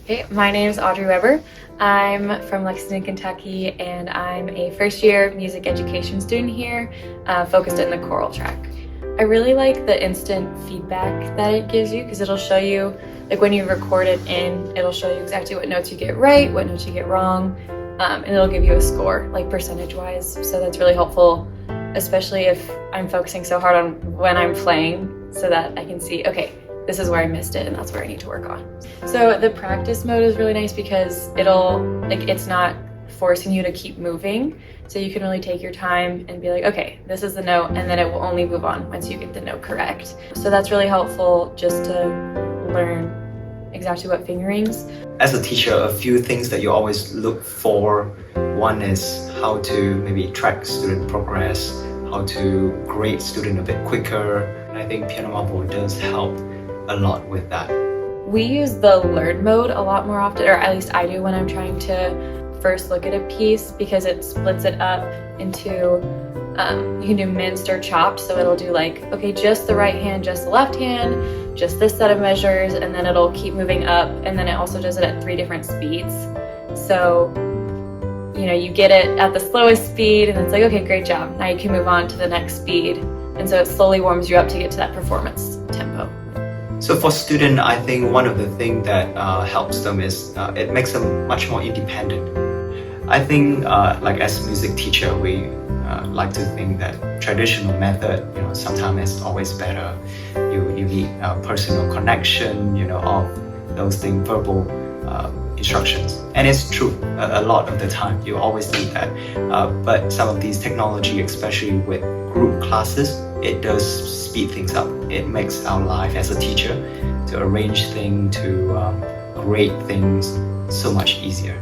Hey, my name is Audrey Weber. I'm from Lexington, Kentucky, and I'm a first-year music education student here, focused in the choral track. I really like the instant feedback that it gives you because it'll show you, like when you record it in, it'll show you exactly what notes you get right, what notes you get wrong, and it'll give you a score, like percentage-wise. So that's really helpful, especially if I'm focusing so hard on when I'm playing so that I can see, okay, this is where I missed it and that's where I need to work on. So the practice mode is really nice because it's not forcing you to keep moving. So you can really take your time and be like, okay, this is the note, and then it will only move on once you get the note correct. So that's really helpful just to learn exactly what fingerings. As a teacher, a few things that you always look for. One is how to maybe track student progress, how to grade student a bit quicker. And I think Piano Marble does help a lot with that. We use the learn mode a lot more often, or at least I do when I'm trying to first look at a piece, because it splits it up into, you can do minced or chopped, so it'll do like, okay, just the right hand, just the left hand, just this set of measures, and then it'll keep moving up, and then it also does it at 3 different speeds. So, you know, you get it at the slowest speed, and it's like, okay, great job, now you can move on to the next speed. And so it slowly warms you up to get to that performance tempo. So for student, I think one of the things that helps them is it makes them much more independent. I think like as a music teacher, we like to think that traditional method, sometimes is always better. You need personal connection, all those things, verbal instructions. And it's true, a lot of the time, you always need that. But some of these technology, especially with group classes, it does speed things up. It makes our life as a teacher to arrange things, to grade things so much easier.